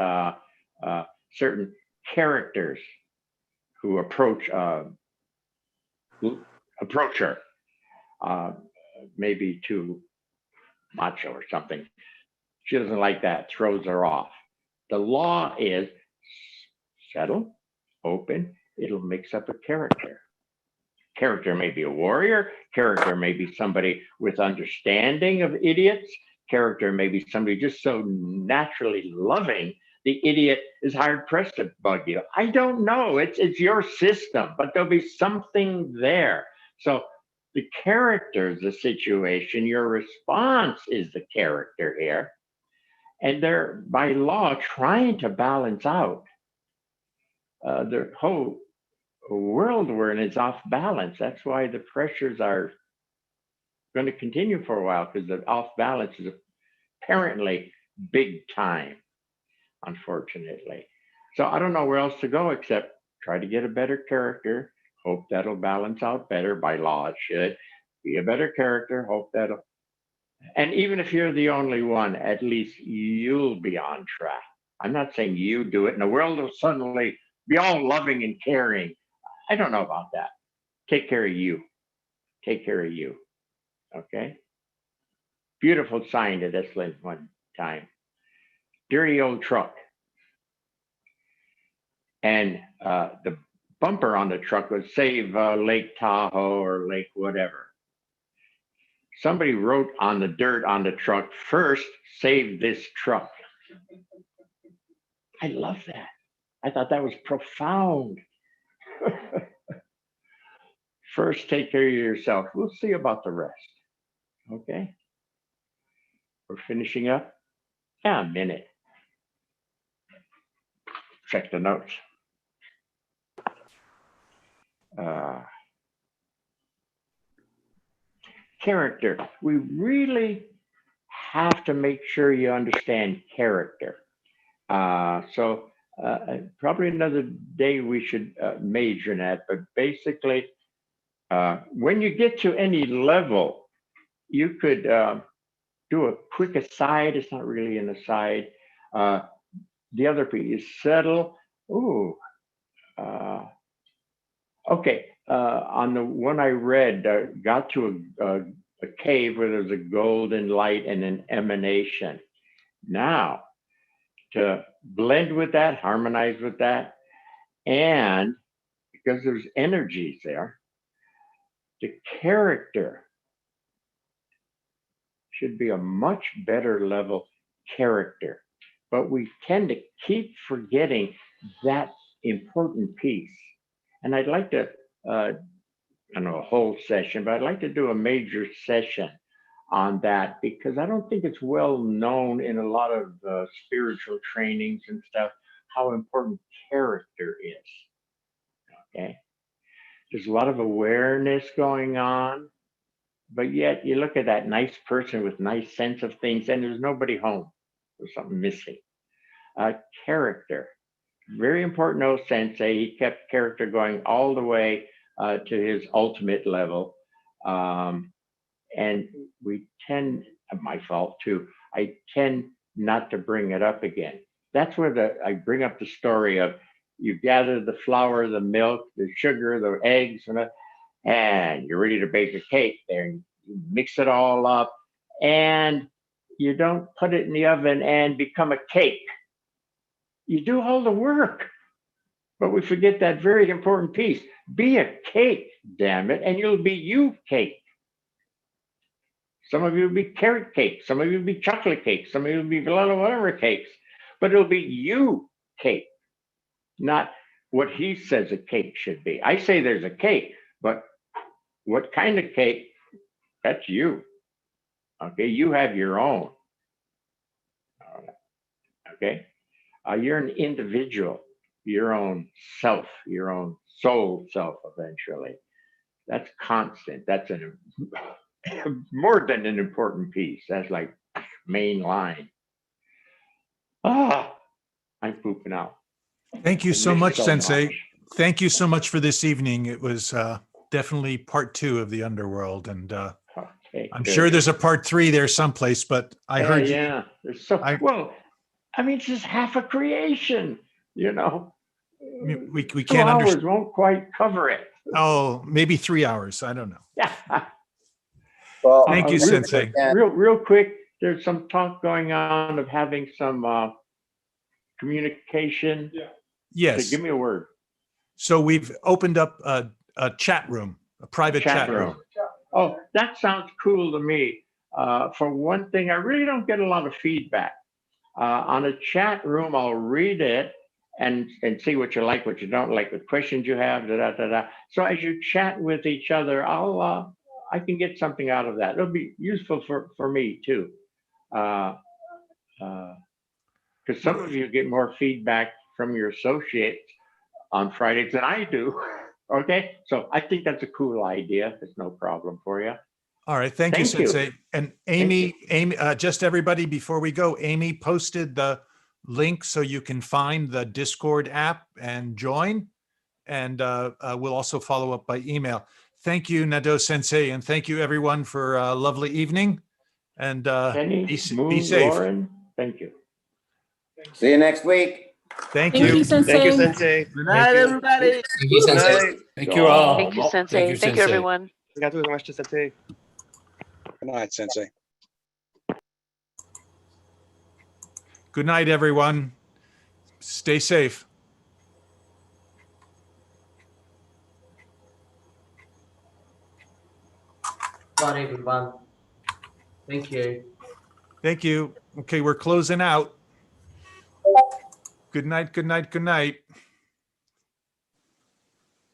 S1: certain characters who approach her, maybe too macho or something. She doesn't like that, throws her off. The law is settle, open, it'll mix up a character. Character may be a warrior, character may be somebody with understanding of idiots, character may be somebody just so naturally loving, the idiot is hard pressed to bug you. I don't know, it's your system, but there'll be something there. So the character is the situation, your response is the character here. And they're, by law, trying to balance out. The whole world we're in is off balance. That's why the pressures are going to continue for a while, because the off balance is apparently big time, unfortunately. So I don't know where else to go except try to get a better character. Hope that'll balance out better. By law, it should be a better character. Hope that'll. And even if you're the only one, at least you'll be on track. I'm not saying you do it and the world will suddenly be all loving and caring. I don't know about that. Take care of you. Take care of you. Okay? Beautiful sign to this one time. Dirty old truck. And the bumper on the truck would save Lake Tahoe or Lake whatever. Somebody wrote on the dirt on the truck, first, save this truck. I love that. I thought that was profound. First, take care of yourself. We'll see about the rest. Okay? We're finishing up. Yeah, a minute. Check the notes. Character. We really have to make sure you understand character. So probably another day we should major in that, but basically, when you get to any level, you could do a quick aside. It's not really an aside. The other piece is settle. Ooh. Okay. On the one I read, got to a cave where there's a golden light and an emanation. Now, to blend with that, harmonize with that, and because there's energies there, the character should be a much better level character. But we tend to keep forgetting that important piece. And I'd like to, I don't know, a whole session, but I'd like to do a major session on that because I don't think it's well known in a lot of spiritual trainings and stuff how important character is. Okay. There's a lot of awareness going on, but yet you look at that nice person with nice sense of things and there's nobody home. There's something missing. Character. Very important OSensei. He kept character going all the way to his ultimate level. And we tend, my fault too, I tend not to bring it up again. That's where I bring up the story of you gather the flour, the milk, the sugar, the eggs, and you're ready to bake a cake there. And you mix it all up and you don't put it in the oven and become a cake. You do all the work, but we forget that very important piece. Be a cake, damn it, and you'll be you cake. Some of you will be carrot cake, some of you will be chocolate cake, some of you will be whatever cakes, but it'll be you cake, not what he says a cake should be. I say there's a cake, but what kind of cake? That's you. Okay, you have your own. Okay. You're an individual, your own self, your own soul self eventually. That's constant. That's more than an important piece. That's like main line. I'm pooping out.
S9: Thank you so much, Sensei. Thank you so much for this evening. It was definitely part 2 of the Underworld. And I'm sure there's a part 3 there someplace, but I heard
S1: yeah. There's well, I mean, it's just half a creation, you know.
S9: We
S1: 2
S9: can't
S1: hours
S9: understand.
S1: won't quite cover it.
S9: Oh, maybe 3 hours. I don't know.
S1: Yeah.
S10: Well,
S9: Thank you,
S1: real-
S9: Sensei.
S1: Real quick, there's some talk going on of having some communication. So
S9: Yes.
S1: give me a word.
S9: So we've opened up a chat room, a private chat room.
S1: Oh, that sounds cool to me. For one thing, I really don't get a lot of feedback. On a chat room, I'll read it and see what you like, what you don't like, what questions you have, da da da da. So as you chat with each other, I can get something out of that. It'll be useful for me too. Because some of you get more feedback from your associates on Fridays than I do. Okay, so I think that's a cool idea. It's no problem for you.
S9: All right. Thank you,
S1: Thank you.
S9: Sensei. And Amy, just everybody, before we go, Amy posted the link so you can find the Discord app and join. And we'll also follow up by email. Thank you, Nadeau Sensei, and thank you everyone for a lovely evening. And
S1: Penny,
S9: be
S1: Moon,
S9: safe.
S1: Lauren, thank you.
S11: See you next week.
S9: Thank
S12: Thank
S9: you.
S12: you, Sensei.
S10: Thank you, Sensei.
S3: Good night, everybody.
S6: Thank you,
S10: Good
S6: Sensei.
S10: night.
S6: Thank you all.
S7: Thank you, Sensei.
S6: Thank you,
S7: Thank you,
S6: Sensei.
S7: everyone.
S10: Obrigado, Master Sensei.
S2: Good night, Sensei.
S9: Good night, everyone. Stay safe.
S11: Bye, everyone. Thank you.
S9: Thank you. Okay, we're closing out. Good night, good night, good night.